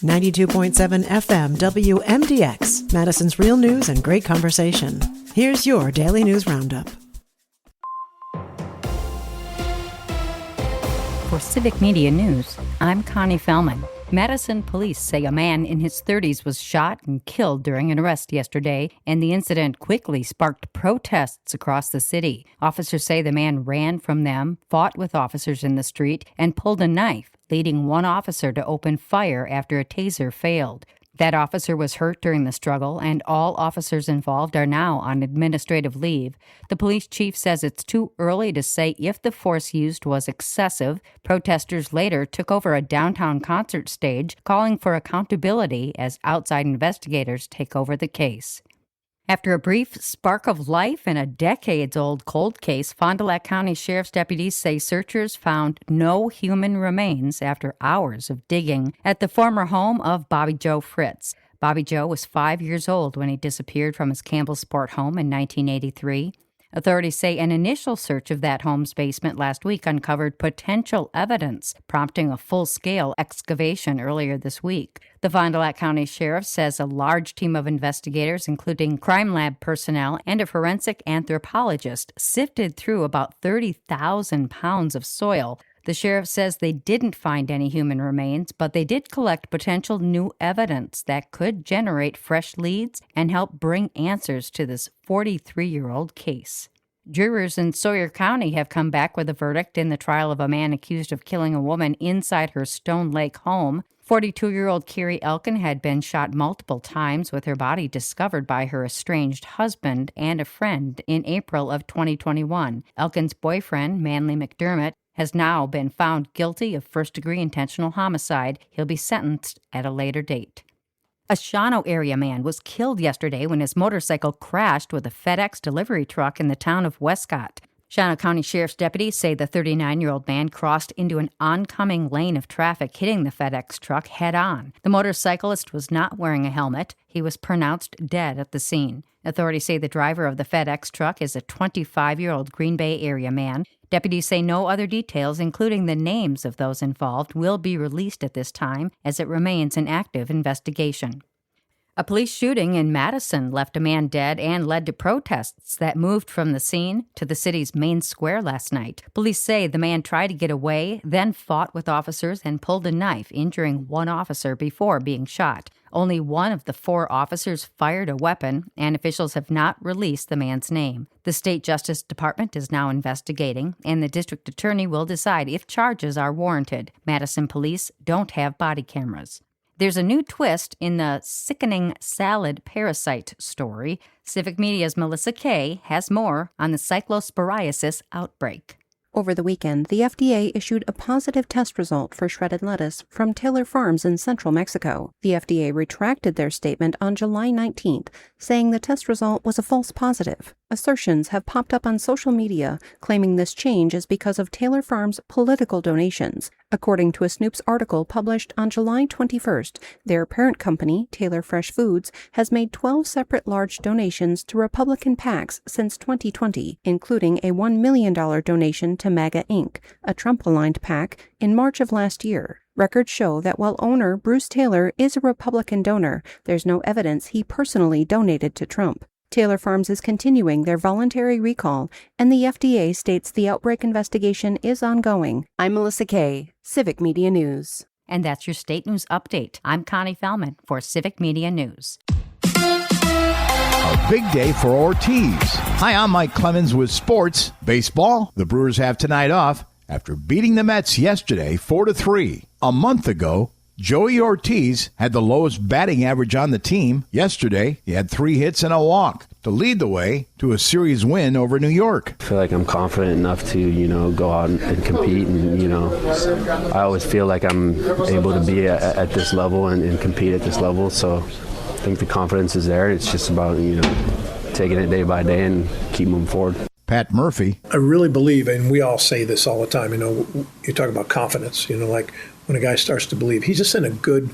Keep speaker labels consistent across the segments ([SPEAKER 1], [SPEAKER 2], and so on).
[SPEAKER 1] 92.7 FM WMDX, Madison's real news and great conversation. Here's your Daily News Roundup.
[SPEAKER 2] For Civic Media News, I'm Connie Fellman. Madison police say a man in his 30s was shot and killed during an arrest yesterday, and the incident quickly sparked protests across the city. Officers say the man ran from them, fought with officers in the street, and pulled a knife, leading one officer to open fire after a taser failed. That officer was hurt during the struggle, and all officers involved are now on administrative leave. The police chief says it's too early to say if the force used was excessive. Protesters later took over a downtown concert stage, calling for accountability as outside investigators take over the case. After a brief spark of life in a decades-old cold case, Fond du Lac County Sheriff's deputies say searchers found no human remains after hours of digging at the former home of Bobby Joe Fritz. Bobby Joe was 5 years old when he disappeared from his Campbellsport home in 1983. Authorities say an initial search of that home's basement last week uncovered potential evidence, prompting a full-scale excavation earlier this week. The Fond du Lac County Sheriff says a large team of investigators, including crime lab personnel and a forensic anthropologist, sifted through about 30,000 pounds of soil. The sheriff says they didn't find any human remains, but they did collect potential new evidence that could generate fresh leads and help bring answers to this 43-year-old case. Jurors in Sawyer County have come back with a verdict in the trial of a man accused of killing a woman inside her Stone Lake home. 42-year-old Carrie Elkin had been shot multiple times, with her body discovered by her estranged husband and a friend in April of 2021. Elkin's boyfriend, Manly McDermott, has now been found guilty of first-degree intentional homicide. He'll be sentenced at a later date. A Shawano area man was killed yesterday when his motorcycle crashed with a FedEx delivery truck in the town of Westcott. Shawano County Sheriff's deputies say the 39-year-old man crossed into an oncoming lane of traffic, hitting the FedEx truck head-on. The motorcyclist was not wearing a helmet. He was pronounced dead at the scene. Authorities say the driver of the FedEx truck is a 25-year-old Green Bay area man. Deputies say no other details, including the names of those involved, will be released at this time, as it remains an active investigation. A police shooting in Madison left a man dead and led to protests that moved from the scene to the city's main square last night. Police say the man tried to get away, then fought with officers and pulled a knife, injuring one officer before being shot. Only one of the four officers fired a weapon, and officials have not released the man's name. The State Justice Department is now investigating, and the district attorney will decide if charges are warranted. Madison police don't have body cameras. There's a new twist in the sickening salad parasite story. Civic Media's Melissa Kay has more on the cyclosporiasis outbreak.
[SPEAKER 3] Over the weekend, the FDA issued a positive test result for shredded lettuce from Taylor Farms in central Mexico. The FDA retracted their statement on July 19th, saying the test result was a false positive. Assertions have popped up on social media claiming this change is because of Taylor Farms' political donations. According to a Snoops article published on July 21st, their parent company, Taylor Fresh Foods, has made 12 separate large donations to Republican PACs since 2020, including a $1 million donation to MAGA Inc., a Trump-aligned PAC, in March of last year. Records show that while owner Bruce Taylor is a Republican donor, there's no evidence he personally donated to Trump. Taylor Farms is continuing their voluntary recall, and the FDA states the outbreak investigation is ongoing. I'm Melissa Kay, Civic Media News.
[SPEAKER 2] And that's your state news update. I'm Connie Fellman for Civic Media News.
[SPEAKER 4] A big day for Ortiz. Hi, I'm Mike Clemens with sports. Baseball, the Brewers have tonight off after beating the Mets yesterday 4-3. A month ago, Joey Ortiz had the lowest batting average on the team. Yesterday, he had 3 hits and a walk to lead the way to a series win over New York.
[SPEAKER 5] I feel like I'm confident enough to, go out and compete. And, I always feel like I'm able to be at this level and compete at this level. So I think the confidence is there. It's just about, taking it day by day and keep moving forward.
[SPEAKER 4] Pat Murphy.
[SPEAKER 6] I really believe, and we all say this all the time, you talk about confidence, like when a guy starts to believe, he's just in a good,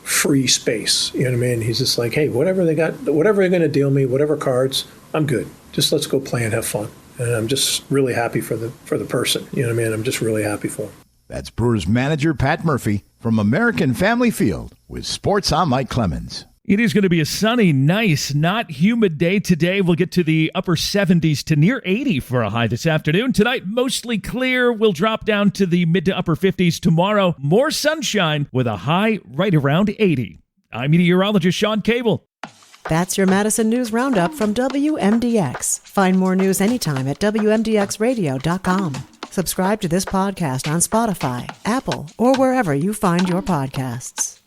[SPEAKER 6] free space. You know what I mean? He's just like, hey, whatever they got, whatever they're going to deal me, whatever cards, I'm good. Just let's go play and have fun. And I'm just really happy for the person. You know what I mean? I'm just really happy for him.
[SPEAKER 4] That's Brewers manager Pat Murphy. From American Family Field, with sports, I'm Mike Clemens.
[SPEAKER 7] It is going to be a sunny, nice, not humid day today. We'll get to the upper 70s to near 80 for a high this afternoon. Tonight, mostly clear. We'll drop down to the mid to upper 50s tomorrow. More sunshine with a high right around 80. I'm meteorologist Sean Cable.
[SPEAKER 1] That's your Madison News Roundup from WMDX. Find more news anytime at WMDXradio.com. Subscribe to this podcast on Spotify, Apple, or wherever you find your podcasts.